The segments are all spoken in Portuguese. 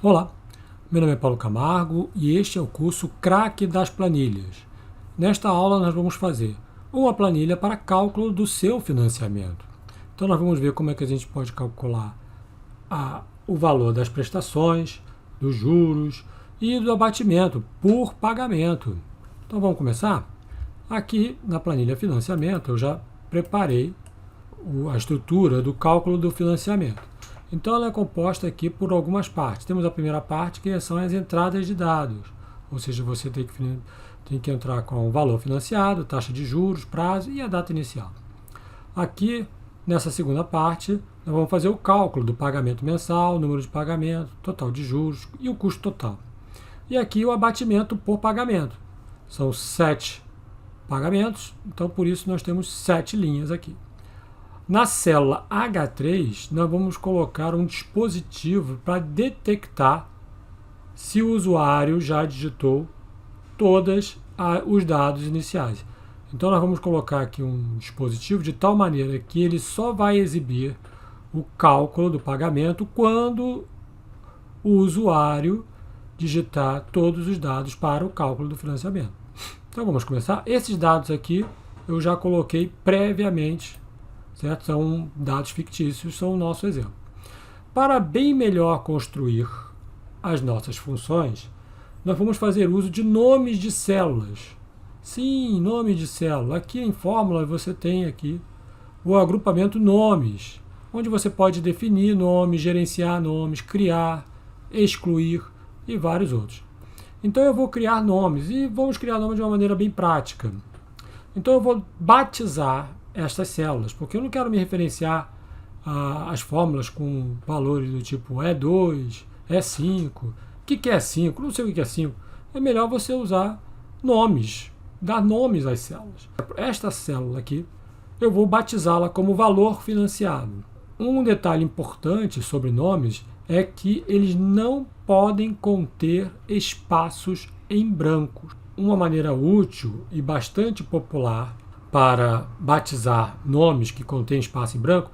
Olá, meu nome é Paulo Camargo e este é o curso Craque das Planilhas. Nesta aula nós vamos fazer uma planilha para cálculo do seu financiamento. Então nós vamos ver como é que a gente pode calcular o valor das prestações, dos juros e do abatimento por pagamento. Então vamos começar? Aqui na planilha financiamento eu já preparei a estrutura do cálculo do financiamento. Então ela é composta aqui por algumas partes. Temos a primeira parte que são as entradas de dados, ou seja, você tem que entrar com o valor financiado, taxa de juros, prazo e a data inicial. Aqui, nessa segunda parte, nós vamos fazer o cálculo do pagamento mensal, número de pagamento, total de juros e o custo total. E aqui o abatimento por pagamento. São 7 pagamentos, então por isso nós temos 7 linhas aqui. Na célula H3, nós vamos colocar um dispositivo para detectar se o usuário já digitou todos os dados iniciais. Então, nós vamos colocar aqui um dispositivo de tal maneira que ele só vai exibir o cálculo do pagamento quando o usuário digitar todos os dados para o cálculo do financiamento. Então, vamos começar. Esses dados aqui eu já coloquei previamente, certo? São dados fictícios, são o nosso exemplo. Para bem melhor construir as nossas funções, nós vamos fazer uso de nomes de células. Sim, nome de célula. Aqui em fórmula você tem aqui o agrupamento nomes, onde você pode definir nomes, gerenciar nomes, criar, excluir e vários outros. Então eu vou criar nomes e vamos criar nomes de uma maneira bem prática. Então eu vou batizar estas células, porque eu não quero me referenciar às fórmulas com valores do tipo E2, E5. O que é 5? Não sei o que é 5. É melhor você usar nomes, dar nomes às células. Esta célula aqui, eu vou batizá-la como valor financiado. Um detalhe importante sobre nomes é que eles não podem conter espaços em branco. Uma maneira útil e bastante popular para batizar nomes que contêm espaço em branco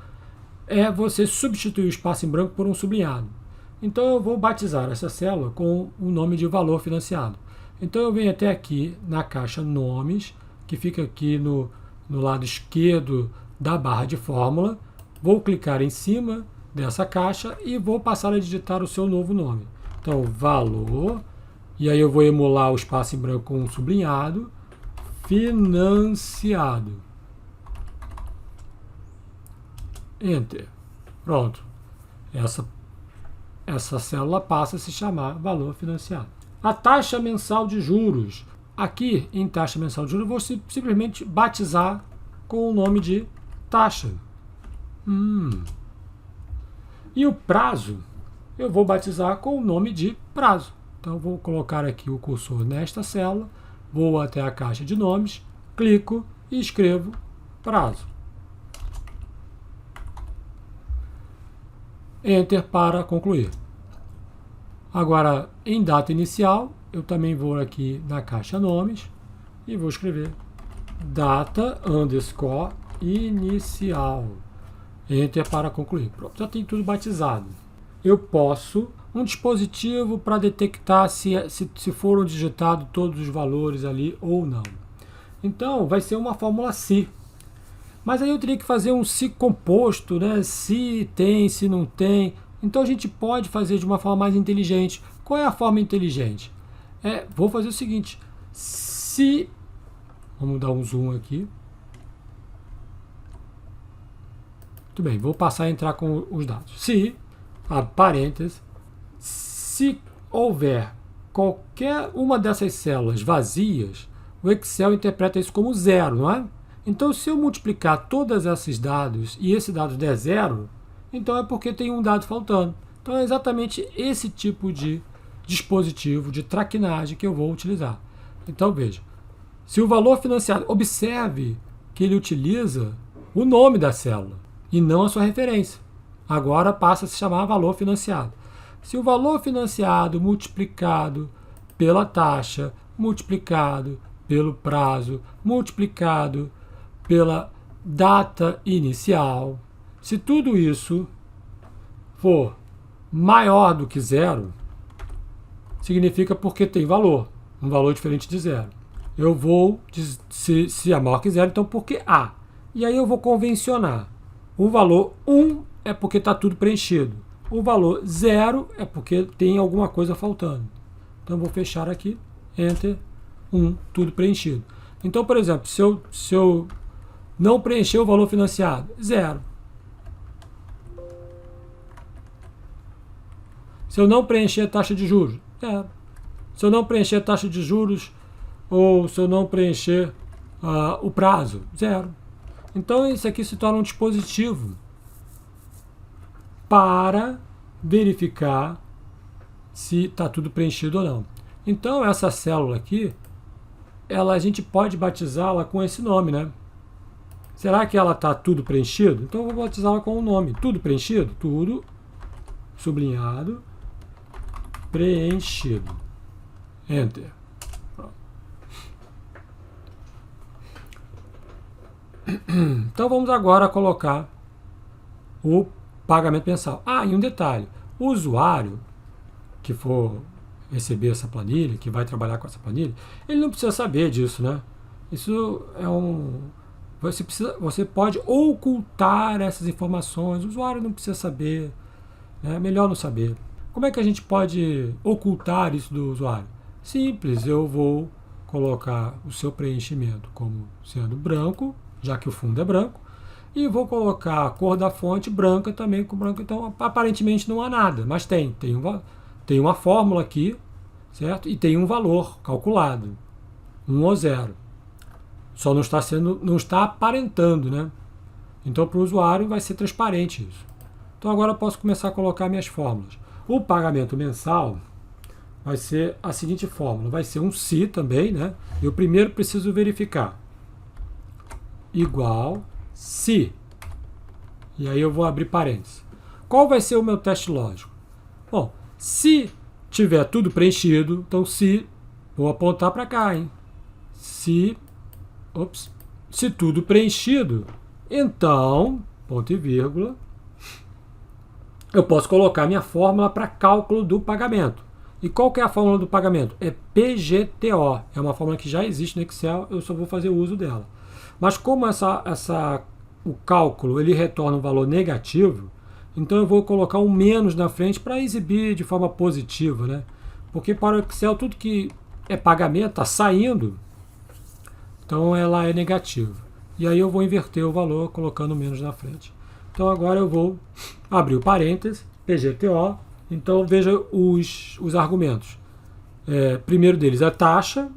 é você substituir o espaço em branco por um sublinhado. Então eu vou batizar essa célula com o nome de valor financiado. Então eu venho até aqui na caixa nomes, que fica aqui no lado esquerdo da barra de fórmula, vou clicar em cima dessa caixa e vou passar a digitar o seu novo nome. Então valor, e aí eu vou emular o espaço em branco com um sublinhado, financiado. Enter. Pronto. Essa célula passa a se chamar valor financiado. A taxa mensal de juros. Aqui, em taxa mensal de juros, eu vou simplesmente batizar com o nome de taxa. E o prazo, eu vou batizar com o nome de prazo. Então, eu vou colocar aqui o cursor nesta célula, vou até a caixa de nomes, clico e escrevo prazo. Enter para concluir. Agora, em data inicial, eu também vou aqui na caixa nomes e vou escrever data underscore inicial. Enter para concluir. Pronto, já tem tudo batizado. Eu posso um dispositivo para detectar se foram digitados todos os valores ali ou não. Então, vai ser uma fórmula se. Mas aí eu teria que fazer um se composto, né? Se tem, se não tem. Então a gente pode fazer de uma forma mais inteligente. Qual é a forma inteligente? Vou fazer o seguinte. Se... Vamos dar um zoom aqui. Muito bem, vou passar a entrar com os dados. Se, abre parênteses, se houver qualquer uma dessas células vazias, o Excel interpreta isso como zero, não é? Então, se eu multiplicar todos esses dados e esse dado der zero, então é porque tem um dado faltando. Então, é exatamente esse tipo de dispositivo, de traquinagem que eu vou utilizar. Então, veja, se o valor financiado, observe que ele utiliza o nome da célula e não a sua referência. Agora passa a se chamar valor financiado. Se o valor financiado multiplicado pela taxa, multiplicado pelo prazo, multiplicado pela data inicial, se tudo isso for maior do que zero, significa porque tem valor, um valor diferente de zero. Eu vou, se é maior que zero, então porque A. E aí eu vou convencionar. O valor 1 é porque está tudo preenchido. O valor 0 é porque tem alguma coisa faltando. Então eu vou fechar aqui, Enter, 1, tudo preenchido. Então, por exemplo, se eu não preencher o valor financiado, 0. Se eu não preencher a taxa de juros, 0. Se eu não preencher a taxa de juros, ou se eu não preencher o prazo, 0. Então, isso aqui se torna um dispositivo para verificar se está tudo preenchido ou não. Então, essa célula aqui, a gente pode batizá-la com esse nome, né? Será que ela está tudo preenchido? Então, eu vou batizá-la com o nome. Tudo preenchido? Tudo, sublinhado, preenchido. Enter. Então vamos agora colocar o pagamento mensal. E um detalhe, o usuário que for receber essa planilha, que vai trabalhar com essa planilha, ele não precisa saber disso, né? Isso é você pode ocultar essas informações, o usuário não precisa saber, é melhor não saber. Como é que a gente pode ocultar isso do usuário? Simples, eu vou colocar o seu preenchimento como sendo branco, já que o fundo é branco, e vou colocar a cor da fonte branca também com branco. Então, aparentemente não há nada, mas tem uma fórmula aqui, certo? E tem um valor calculado, 1 ou 0. Só não está aparentando, né? Então, para o usuário vai ser transparente isso. Então, agora eu posso começar a colocar minhas fórmulas. O pagamento mensal vai ser a seguinte fórmula, vai ser um se também, né? Eu primeiro preciso verificar. Igual se. E aí eu vou abrir parênteses. Qual vai ser o meu teste lógico? Bom, se tiver tudo preenchido, então se, vou apontar para cá, hein? Se tudo preenchido, então, ponto e vírgula, eu posso colocar minha fórmula para cálculo do pagamento. E qual que é a fórmula do pagamento? É PGTO. É uma fórmula que já existe no Excel, eu só vou fazer uso dela. Mas como o cálculo ele retorna um valor negativo, então eu vou colocar um menos na frente para exibir de forma positiva, né? Porque para o Excel tudo que é pagamento está saindo, então ela é negativa. E aí eu vou inverter o valor colocando menos na frente. Então agora eu vou abrir o parênteses, PGTO. Então veja os argumentos. Primeiro deles é taxa.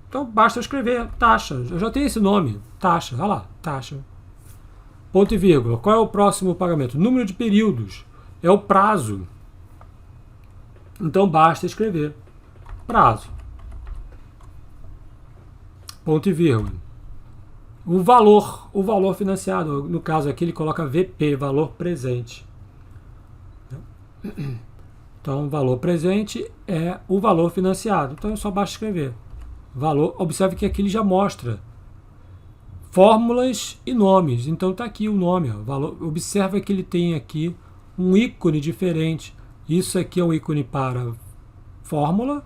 Então basta eu escrever taxa. Eu já tenho esse nome, taxa. Olha lá, taxa. Ponto e vírgula. Qual é o próximo pagamento? Número de períodos. É o prazo. Então basta escrever prazo. Ponto e vírgula. O valor financiado, no caso aqui ele coloca VP, valor presente. Então, valor presente é o valor financiado. Então, só basta escrever valor. Observe que aqui ele já mostra fórmulas e nomes. Então, está aqui o nome. Valor. Observa que ele tem aqui um ícone diferente. Isso aqui é um ícone para fórmula,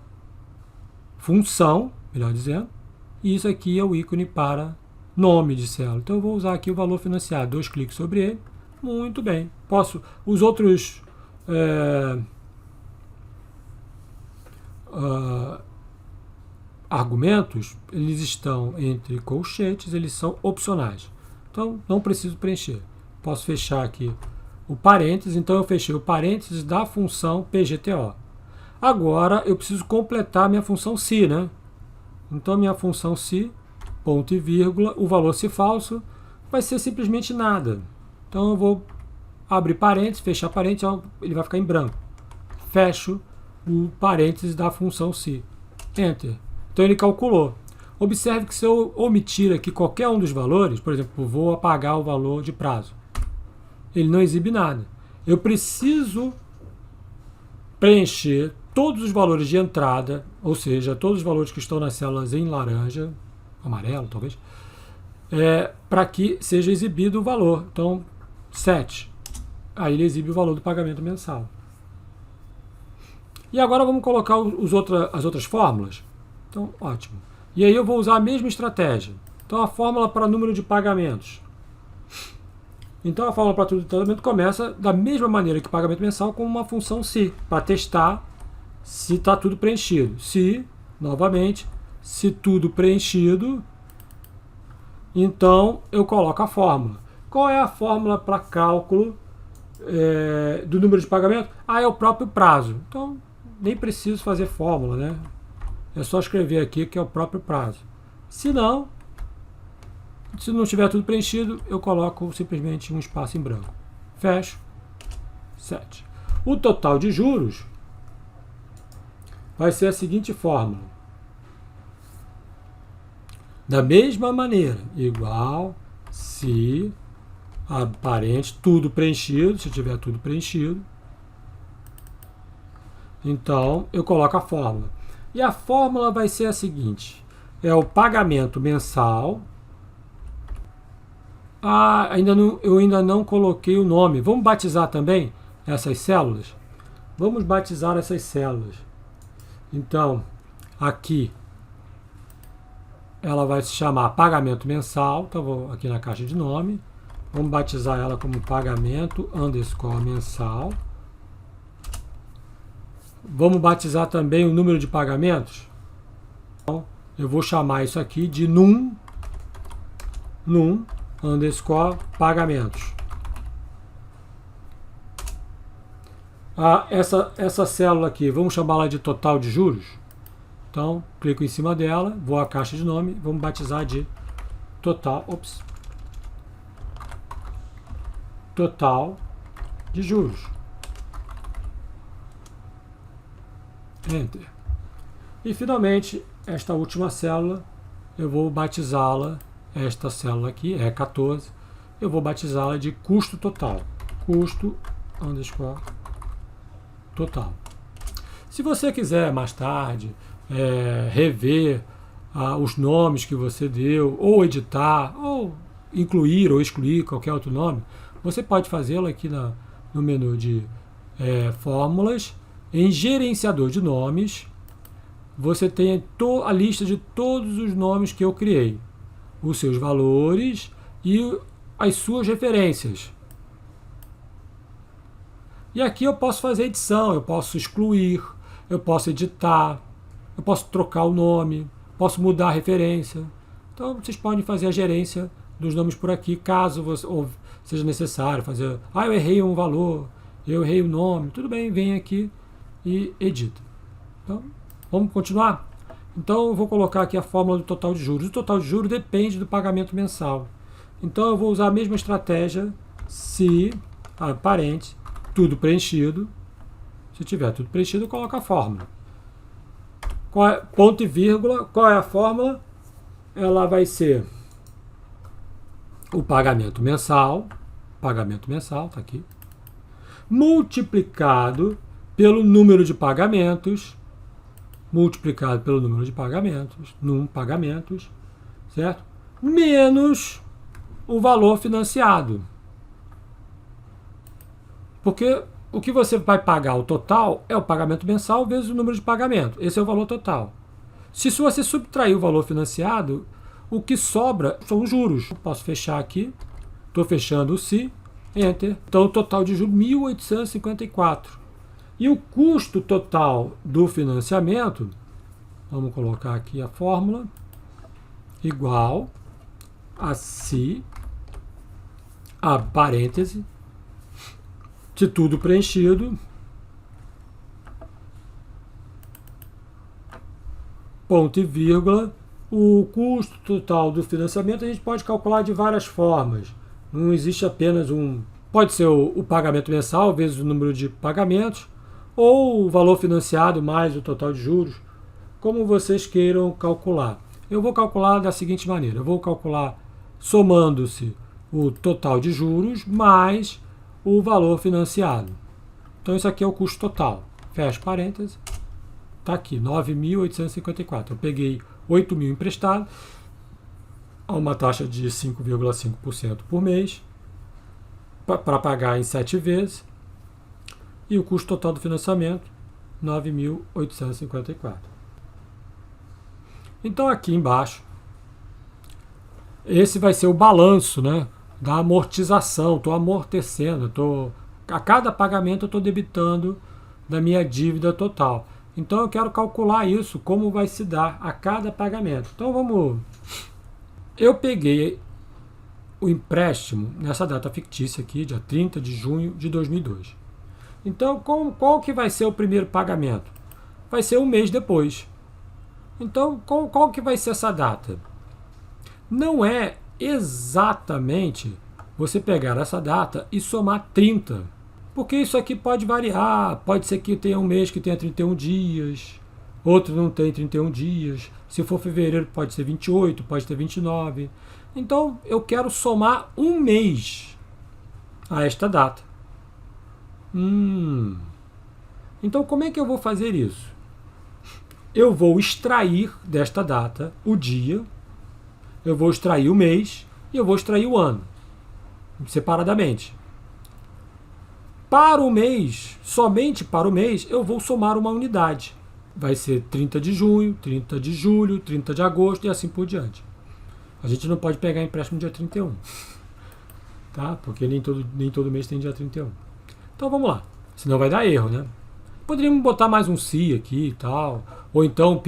função, melhor dizendo. E isso aqui é o ícone para nome de célula. Então, eu vou usar aqui o valor financiado. 2 cliques sobre ele. Muito bem. Os outros argumentos, eles estão entre colchetes, eles são opcionais. Então, não preciso preencher. Posso fechar aqui o parênteses. Então, eu fechei o parênteses da função PGTO. Agora, eu preciso completar minha função se, né? Então, minha função se, ponto e vírgula, o valor se falso, vai ser simplesmente nada. Então, eu vou abrir parênteses, fechar parênteses, ele vai ficar em branco. Fecho o parênteses da função se. Enter. Então ele calculou. Observe que se eu omitir aqui qualquer um dos valores, por exemplo, vou apagar o valor de prazo, ele não exibe nada. Eu preciso preencher todos os valores de entrada, ou seja, todos os valores que estão nas células em laranja, amarelo talvez, para que seja exibido o valor. Então, 7. Aí ele exibe o valor do pagamento mensal. E agora vamos colocar as outras fórmulas. Então, ótimo. E aí eu vou usar a mesma estratégia. Então, a fórmula para número de pagamentos. Então, a fórmula para tudo de pagamento começa da mesma maneira que pagamento mensal, com uma função se, para testar se está tudo preenchido. Se, novamente, se tudo preenchido, então eu coloco a fórmula. Qual é a fórmula para cálculo do número de pagamento? É o próprio prazo. Então, nem preciso fazer fórmula, né? É só escrever aqui que é o próprio prazo. Se não estiver tudo preenchido, eu coloco simplesmente um espaço em branco. Fecho. 7. O total de juros vai ser a seguinte fórmula. Da mesma maneira, igual se aparente tudo preenchido, se tiver tudo preenchido, então eu coloco a fórmula. E a fórmula vai ser a seguinte: é o pagamento mensal. Eu ainda não coloquei o nome. Vamos batizar também essas células? Vamos batizar essas células. Então, aqui ela vai se chamar pagamento mensal. Então, vou aqui na caixa de nome. Vamos batizar ela como pagamento _ mensal. Vamos batizar também o número de pagamentos. Então, eu vou chamar isso aqui de num _ pagamentos. Essa célula aqui, vamos chamá-la de total de juros. Então, clico em cima dela, vou à caixa de nome, vamos batizar de total de juros. Enter. E finalmente, esta última célula, eu vou batizá-la, esta célula aqui, é 14, eu vou batizá-la de custo total. Custo _ total. Se você quiser mais tarde rever os nomes que você deu, ou editar, ou incluir ou excluir qualquer outro nome, você pode fazê-lo aqui no menu de fórmulas. Em gerenciador de nomes, você tem a lista de todos os nomes que eu criei, os seus valores e as suas referências. E aqui eu posso fazer edição, eu posso excluir, eu posso editar, eu posso trocar o nome, posso mudar a referência. Então vocês podem fazer a gerência dos nomes por aqui, caso seja necessário fazer. Eu errei um valor, eu errei o nome, tudo bem, vem aqui e edita. Então, vamos continuar? Então eu vou colocar aqui a fórmula do total de juros. O total de juros depende do pagamento mensal. Então eu vou usar a mesma estratégia se, parente, tudo preenchido. Se tiver tudo preenchido, eu coloco a fórmula. Ponto e vírgula, qual é a fórmula? Ela vai ser o pagamento mensal, está aqui, multiplicado pelo número de pagamentos, num pagamentos, certo? Menos o valor financiado. Porque o que você vai pagar, o total, é o pagamento mensal vezes o número de pagamento. Esse é o valor total. Se você subtrair o valor financiado, o que sobra são os juros. Posso fechar aqui. Estou fechando o se. Enter. Então, o total de juros, 1.854. E o custo total do financiamento, vamos colocar aqui a fórmula, igual a se, parêntese, de tudo preenchido, ponto e vírgula. O custo total do financiamento a gente pode calcular de várias formas. Não existe apenas pode ser o pagamento mensal vezes o número de pagamentos, ou o valor financiado mais o total de juros, como vocês queiram calcular. Eu vou calcular da seguinte maneira: eu vou calcular somando-se o total de juros mais o valor financiado. Então isso aqui é o custo total. Fecho parênteses. Está aqui, 9.854. Eu peguei 8.000 emprestado a uma taxa de 5,5% por mês para pagar em 7 vezes. E o custo total do financiamento 9.854. Então aqui embaixo, esse vai ser o balanço, né, da amortização. Estou amortecendo, a cada pagamento eu estou debitando da minha dívida total. Então eu quero calcular isso, como vai se dar a cada pagamento. Então eu peguei o empréstimo nessa data fictícia aqui, dia 30 de junho de 2002. Então qual que vai ser o primeiro pagamento? Vai ser um mês depois. Então qual que vai ser essa data? Não é exatamente você pegar essa data e somar 30, porque isso aqui pode variar. Pode ser que tenha um mês que tenha 31 dias, outro não tem 31 dias. Se for fevereiro pode ser 28, pode ter 29. Então eu quero somar um mês a esta data. Então como é que eu vou fazer isso? Eu vou extrair desta data o dia, eu vou extrair o mês e eu vou extrair o ano, separadamente. Para o mês, somente para o mês, eu vou somar uma unidade. Vai ser 30 de junho, 30 de julho, 30 de agosto e assim por diante. A gente não pode pegar empréstimo dia 31, tá? Porque nem todo mês tem dia 31. Então vamos lá, senão vai dar erro, né? Poderíamos botar mais um se aqui e tal, ou então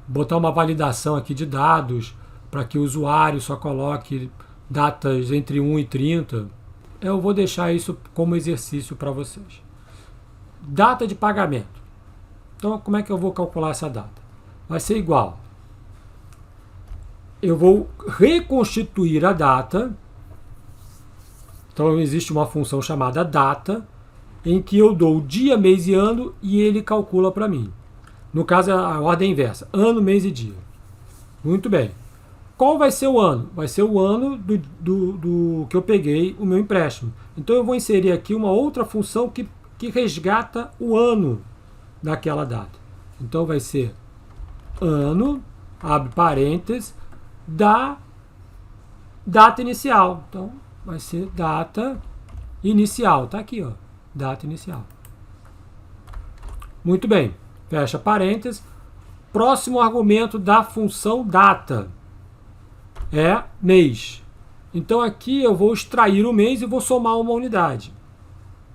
botar uma validação aqui de dados para que o usuário só coloque datas entre 1 e 30. Eu vou deixar isso como exercício para vocês. Data de pagamento. Então, como é que eu vou calcular essa data? Vai ser igual. Eu vou reconstituir a data. Então, existe uma função chamada data, em que eu dou o dia, mês e ano e ele calcula para mim. No caso, é a ordem inversa. Ano, mês e dia. Muito bem. Qual vai ser o ano? Vai ser o ano do que eu peguei o meu empréstimo. Então eu vou inserir aqui uma outra função que resgata o ano daquela data. Então vai ser ano, abre parênteses, da data inicial. Então vai ser data inicial. Está aqui, ó, data inicial. Muito bem. Fecha parênteses. Próximo argumento da função data é mês. Então aqui eu vou extrair o mês e vou somar uma unidade.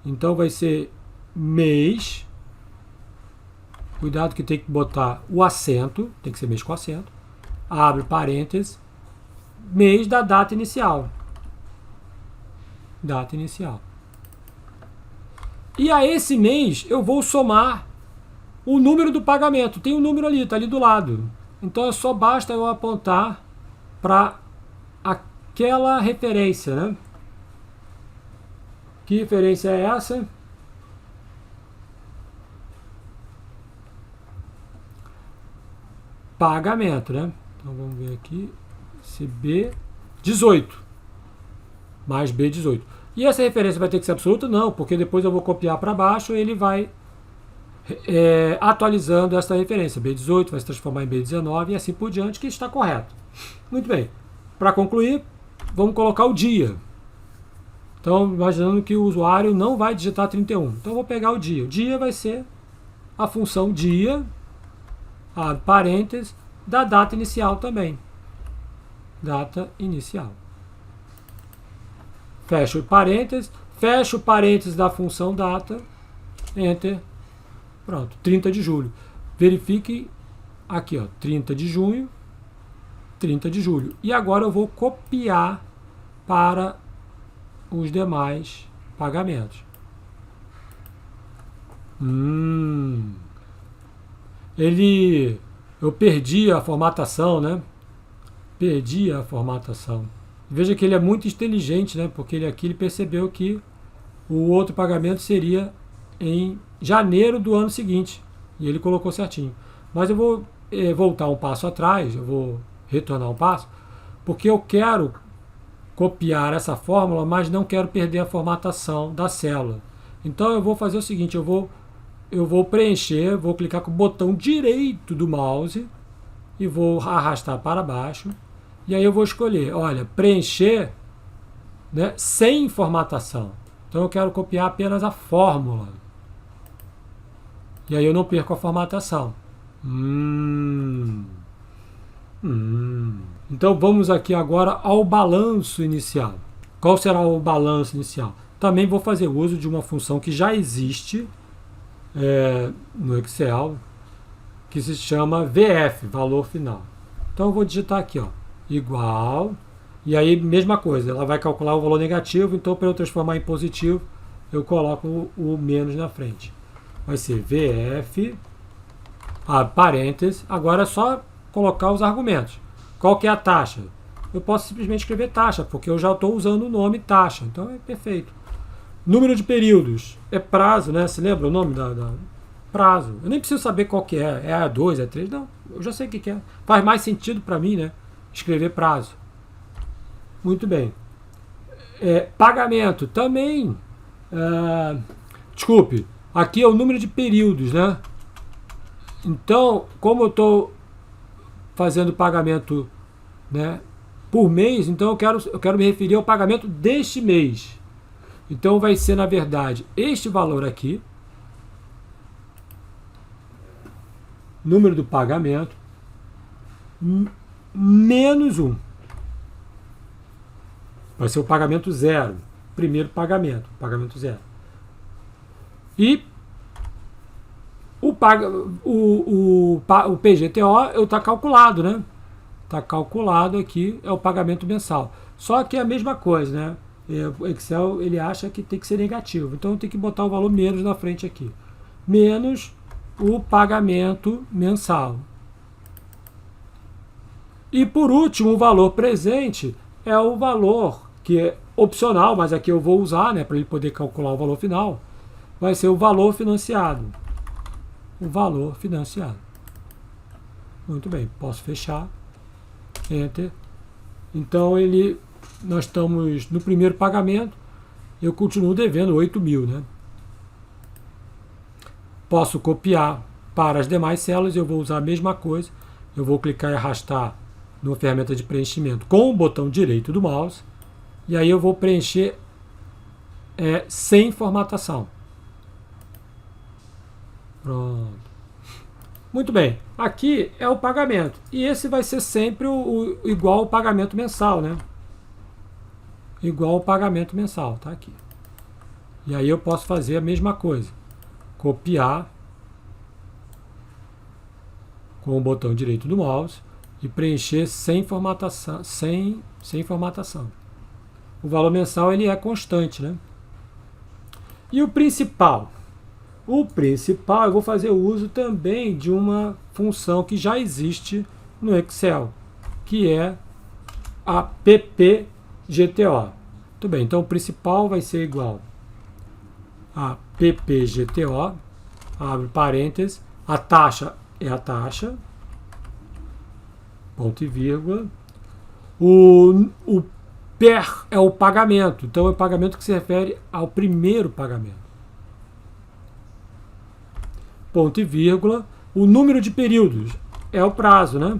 Então vai ser mês. Cuidado que tem que botar o acento, tem que ser mês com acento. Abre parênteses. Mês da data inicial. Data inicial. E a esse mês eu vou somar o número do pagamento. Tem um número ali, está ali do lado. Então só basta eu apontar para aquela referência, né? Que referência é essa? Pagamento, né? Então vamos ver aqui. CB18 mais B18. E essa referência vai ter que ser absoluta? Não, porque depois eu vou copiar para baixo e ele vai atualizando essa referência. B18 vai se transformar em B19 e assim por diante, que está correto. Muito bem. Para concluir, vamos colocar o dia. Então, imaginando que o usuário não vai digitar 31. Então, eu vou pegar o dia. O dia vai ser a função dia, abre parênteses, da data inicial também. Data inicial. Fecha o parênteses da função data, enter. Pronto, 30 de julho. Verifique aqui, ó, 30 de junho, 30 de julho. E agora eu vou copiar para os demais pagamentos. Eu perdi a formatação, né? Perdi a formatação. Veja que ele é muito inteligente, né? Porque ele percebeu que o outro pagamento seria em janeiro do ano seguinte. E ele colocou certinho. Mas eu vou voltar um passo atrás, eu vou retornar um passo, porque eu quero copiar essa fórmula, mas não quero perder a formatação da célula. Então eu vou fazer o seguinte, eu vou preencher, vou clicar com o botão direito do mouse e vou arrastar para baixo. E aí eu vou escolher, olha, preencher, né, sem formatação. Então eu quero copiar apenas a fórmula. E aí eu não perco a formatação. Então vamos aqui agora ao balanço inicial. Qual será o balanço inicial? Também vou fazer uso de uma função que já existe no Excel, que se chama VF, valor final. Então eu vou digitar aqui, ó, igual, e aí mesma coisa, ela vai calcular o valor negativo, então para eu transformar em positivo, eu coloco o menos na frente. Vai ser VF, parênteses, agora é só colocar os argumentos. Qual que é a taxa? Eu posso simplesmente escrever taxa, porque eu já estou usando o nome taxa, então é perfeito. Número de períodos, é prazo, né? Você lembra o nome da prazo? Eu nem preciso saber qual que é A2, A3, não, eu já sei o que é. Faz mais sentido para mim, né? Escrever prazo. Muito bem. Pagamento, também, desculpe, aqui é o número de períodos, né? Então, como eu estou fazendo pagamento, né, por mês, então eu quero me referir ao pagamento deste mês. Então vai ser, na verdade, este valor aqui, número do pagamento, menos 1. Vai ser o pagamento zero, primeiro pagamento 0. E o PGTO está calculado, né? Está calculado aqui, é o pagamento mensal. Só que é a mesma coisa, né? O Excel ele acha que tem que ser negativo, então tem que botar o valor menos na frente aqui. Menos o pagamento mensal. E por último, o valor presente é o valor que é opcional, mas aqui eu vou usar, né, para ele poder calcular o valor final. Vai ser o valor financiado. O valor financiado. Muito bem, posso fechar. Enter. Então nós estamos no primeiro pagamento, eu continuo devendo 8.000, né? Posso copiar para as demais células, eu vou usar a mesma coisa, eu vou clicar e arrastar na ferramenta de preenchimento com o botão direito do mouse, e aí eu vou preencher sem formatação. Pronto. Muito bem, aqui é o pagamento, e esse vai ser sempre igual ao pagamento mensal, né? Igual ao pagamento mensal, tá aqui. E aí eu posso fazer a mesma coisa, copiar com o botão direito do mouse e preencher sem formatação, sem formatação. O valor mensal ele é constante, né? E o principal? O principal, eu vou fazer uso também de uma função que já existe no Excel, que é a PPGTO. Muito bem, então o principal vai ser igual a PPGTO, abre parênteses, a taxa é a taxa, ponto e vírgula, o PER é o pagamento, então é o pagamento que se refere ao primeiro pagamento. Ponto e vírgula, o número de períodos é o prazo, né?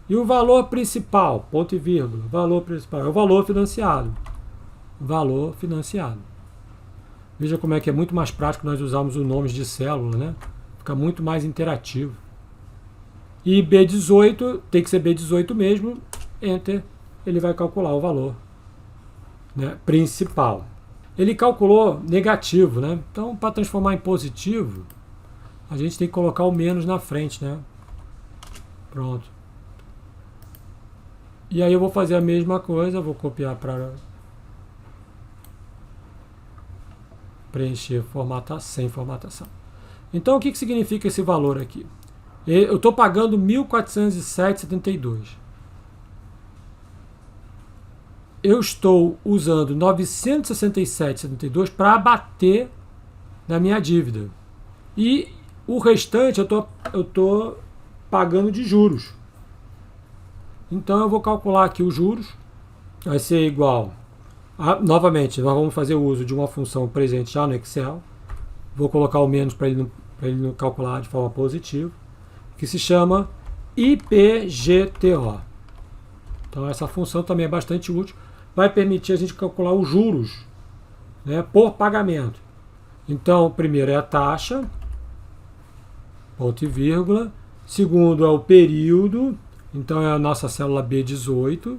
E o valor principal, ponto e vírgula, valor principal é o valor financiado. Valor financiado. Veja como é que é muito mais prático nós usarmos os nomes de célula, né? Fica muito mais interativo. E B18, tem que ser B18 mesmo, Enter, ele vai calcular o valor, né, principal. Ele calculou negativo, né? Então, para transformar em positivo, a gente tem que colocar o menos na frente, né? Pronto. E aí eu vou fazer a mesma coisa, vou copiar para preencher sem formatação. Então, o que significa esse valor aqui? Eu estou pagando 1.407,72. Eu estou usando 967,72 para abater na minha dívida. E o restante eu tô pagando de juros. Então eu vou calcular aqui os juros. Vai ser igual novamente, nós vamos fazer uso de uma função presente já no Excel. Vou colocar o menos para ele não calcular de forma positiva, que se chama IPGTO. Então essa função também é bastante útil. Vai permitir a gente calcular os juros, né, por pagamento. Então, primeiro é a taxa, ponto e vírgula. Segundo é o período, então é a nossa célula B18.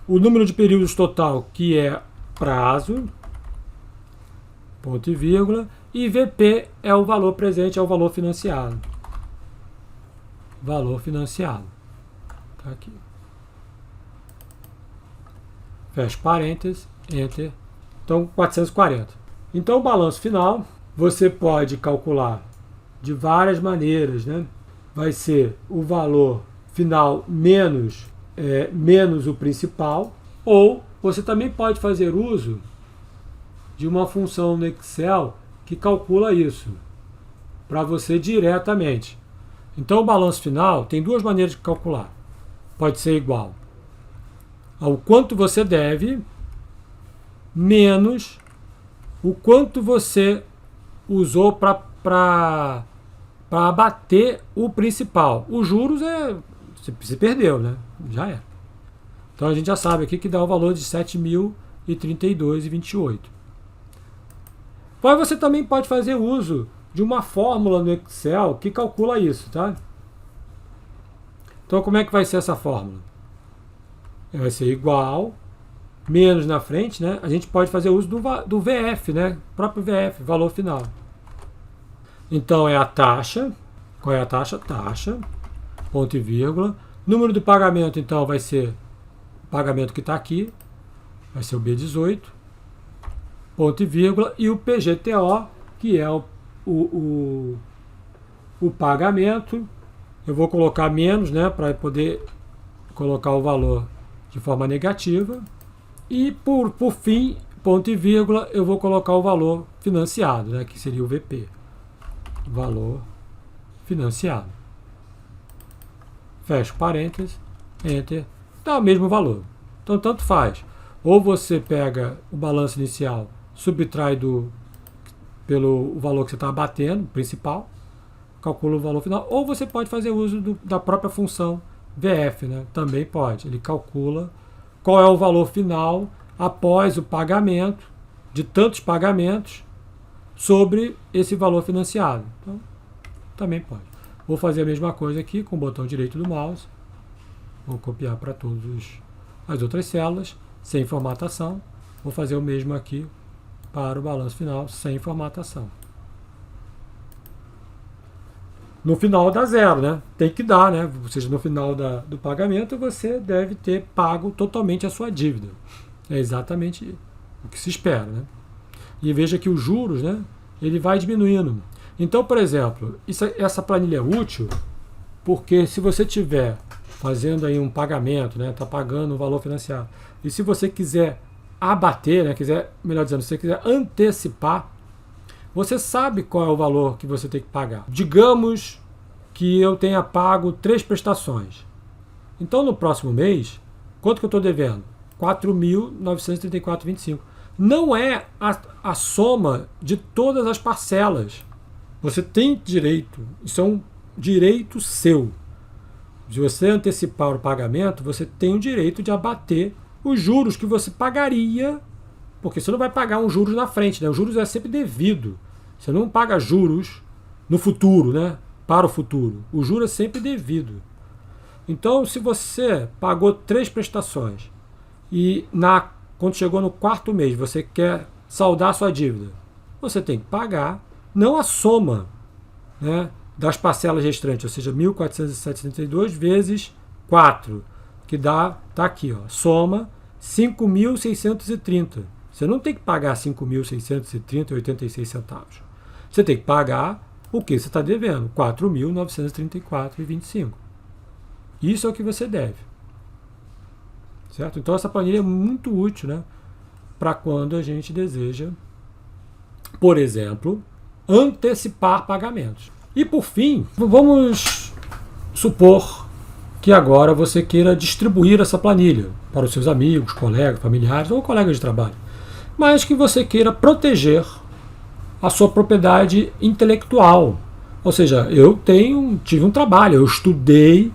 O número de períodos total, que é prazo, ponto e vírgula. E VP é o valor presente, é o valor financiado. Valor financiado. Tá aqui. Fecha parênteses, Enter. Então, 440. Então, o balanço final, você pode calcular de várias maneiras, né? Vai ser o valor final menos o principal, ou você também pode fazer uso de uma função no Excel que calcula isso para você diretamente. Então, o balanço final tem duas maneiras de calcular. Pode ser igual ao quanto você deve menos o quanto você usou para abater o principal. Os juros você perdeu, né? Já é. Então a gente já sabe aqui que dá o valor de 7.032,28. Mas você também pode fazer uso de uma fórmula no Excel que calcula isso, tá? Então como é que vai ser essa fórmula? Vai ser igual, menos na frente, né? A gente pode fazer uso do VF, né? O próprio VF, valor final. Então é a taxa. Qual é a taxa? Taxa, ponto e vírgula. Número do pagamento, então, vai ser o pagamento que está aqui. Vai ser o B18, ponto e vírgula. E o PGTO, que é o pagamento. Eu vou colocar menos, né? Para poder colocar o valor de forma negativa. E por fim, ponto e vírgula, eu vou colocar o valor financiado, né? Que seria o VP. Valor financiado. Fecho parênteses, Enter, dá o mesmo valor. Então, tanto faz. Ou você pega o balanço inicial, subtrai pelo valor que você está batendo, principal, calcula o valor final, ou você pode fazer uso da própria função VF, né? Também pode. Ele calcula qual é o valor final após o pagamento de tantos pagamentos sobre esse valor financiado. Então, também pode. Vou fazer a mesma coisa aqui com o botão direito do mouse. Vou copiar para todas as outras células, sem formatação. Vou fazer o mesmo aqui para o balanço final, sem formatação. No final dá zero, né? Tem que dar, né? Ou seja, no final do pagamento você deve ter pago totalmente a sua dívida. É exatamente o que se espera, né? E veja que os juros, né? Ele vai diminuindo. Então, por exemplo, essa planilha é útil porque se você estiver fazendo aí um pagamento, né? Está pagando um valor financiado. E se você quiser abater, né? Melhor dizendo, se você quiser antecipar, você sabe qual é o valor que você tem que pagar. Digamos que eu tenha pago 3 prestações. Então, no próximo mês, quanto que eu estou devendo? R$ 4.934,25. Não é a soma de todas as parcelas. Você tem direito, isso é um direito seu. Se você antecipar o pagamento, você tem o direito de abater os juros que você pagaria, porque você não vai pagar um juros na frente, né? O juros é sempre devido. Você não paga juros no futuro, né? Para o futuro. O juro é sempre devido. Então, se você pagou 3 prestações e quando chegou no 4º mês você quer saldar sua dívida, você tem que pagar não a soma, né, das parcelas restantes, ou seja, 1.472 vezes 4, que dá, tá aqui, ó, soma 5.630. Você não tem que pagar 5.630,86 centavos. Você tem que pagar o que você está devendo, 4.934,25. Isso é o que você deve. Certo? Então essa planilha é muito útil, né, para quando a gente deseja, por exemplo, antecipar pagamentos. E por fim, vamos supor que agora você queira distribuir essa planilha para os seus amigos, colegas, familiares ou colegas de trabalho, mas que você queira proteger a sua propriedade intelectual. Ou seja, eu tive um trabalho, eu estudei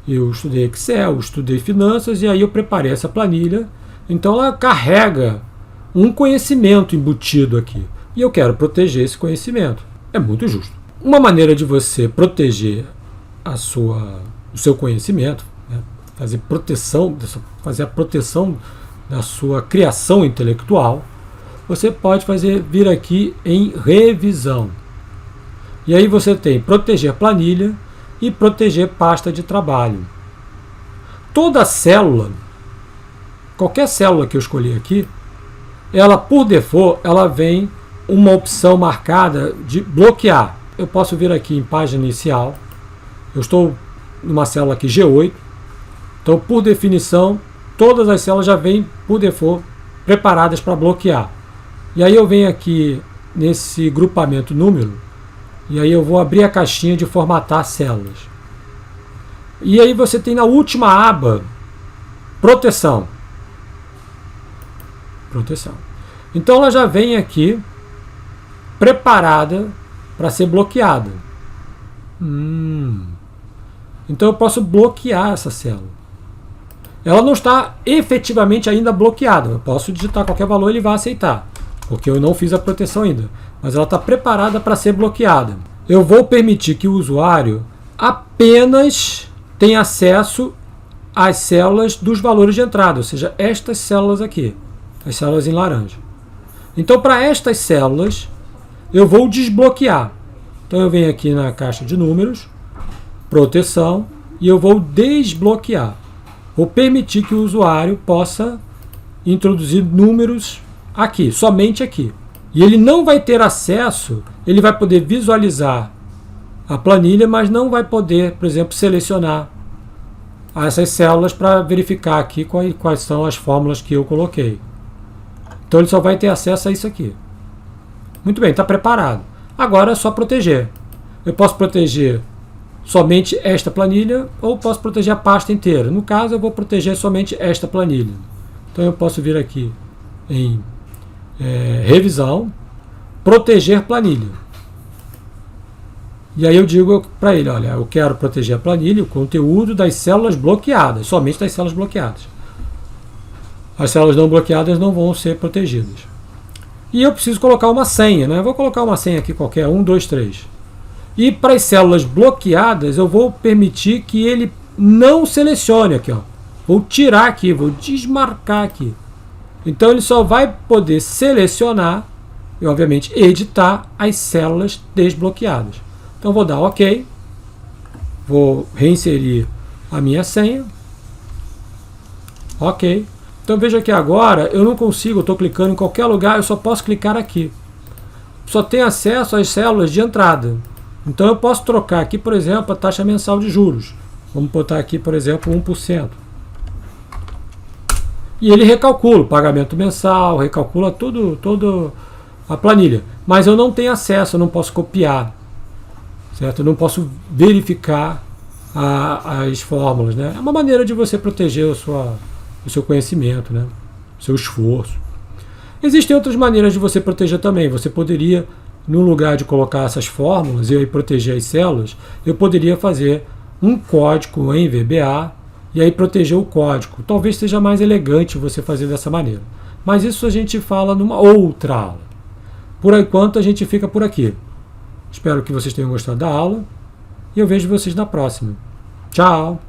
Excel, eu estudei finanças e aí eu preparei essa planilha. Então ela carrega um conhecimento embutido aqui e eu quero proteger esse conhecimento. É muito justo. uma maneira de você proteger o seu conhecimento, né? fazer a proteção da sua criação intelectual, você pode vir aqui em revisão. E aí você tem proteger planilha e proteger pasta de trabalho. Toda célula, qualquer célula que eu escolhi aqui, ela por default, ela vem uma opção marcada de bloquear. Eu posso vir aqui em página inicial, eu estou numa célula aqui G8, então por definição, todas as células já vêm por default preparadas para bloquear. E aí eu venho aqui nesse grupamento número, e aí eu vou abrir a caixinha de formatar células. E aí você tem na última aba, proteção. Proteção. Então ela já vem aqui preparada para ser bloqueada. Então eu posso bloquear essa célula. Ela não está efetivamente ainda bloqueada. Eu posso digitar qualquer valor e ele vai aceitar, porque eu não fiz a proteção ainda. Mas ela está preparada para ser bloqueada. Eu vou permitir que o usuário apenas tenha acesso às células dos valores de entrada, ou seja, estas células aqui, as células em laranja. Então, para estas células, eu vou desbloquear. Então, eu venho aqui na caixa de números, proteção, e eu vou desbloquear. Vou permitir que o usuário possa introduzir números aqui, somente aqui. E ele não vai ter acesso, ele vai poder visualizar a planilha, mas não vai poder, por exemplo, selecionar essas células para verificar aqui quais são as fórmulas que eu coloquei. Então ele só vai ter acesso a isso aqui. Muito bem, está preparado. Agora é só proteger. Eu posso proteger somente esta planilha ou posso proteger a pasta inteira. No caso, eu vou proteger somente esta planilha. Então eu posso vir aqui em revisão, proteger planilha. E aí eu digo para ele, olha, eu quero proteger a planilha, o conteúdo das células bloqueadas, somente das células bloqueadas. As células não bloqueadas não vão ser protegidas. E eu preciso colocar uma senha, né? Eu vou colocar uma senha aqui qualquer, 1, 2, 3. E para as células bloqueadas, eu vou permitir que ele não selecione aqui, ó. Vou tirar aqui, vou desmarcar aqui. Então ele só vai poder selecionar e, obviamente, editar as células desbloqueadas. Então vou dar OK, vou reinserir a minha senha, OK. Então veja que agora eu não consigo, eu estou clicando em qualquer lugar, eu só posso clicar aqui. Só tenho acesso às células de entrada. Então eu posso trocar aqui, por exemplo, a taxa mensal de juros. Vamos botar aqui, por exemplo, 1%. E ele recalcula o pagamento mensal, recalcula toda a planilha. Mas eu não tenho acesso, eu não posso copiar. Certo? Eu não posso verificar as fórmulas. Né? É uma maneira de você proteger o seu conhecimento, né? O seu esforço. Existem outras maneiras de você proteger também. Você poderia, no lugar de colocar essas fórmulas e aí proteger as células, eu poderia fazer um código em VBA e aí proteger o código. Talvez seja mais elegante você fazer dessa maneira. Mas isso a gente fala numa outra aula. Por enquanto a gente fica por aqui. Espero que vocês tenham gostado da aula e eu vejo vocês na próxima. Tchau!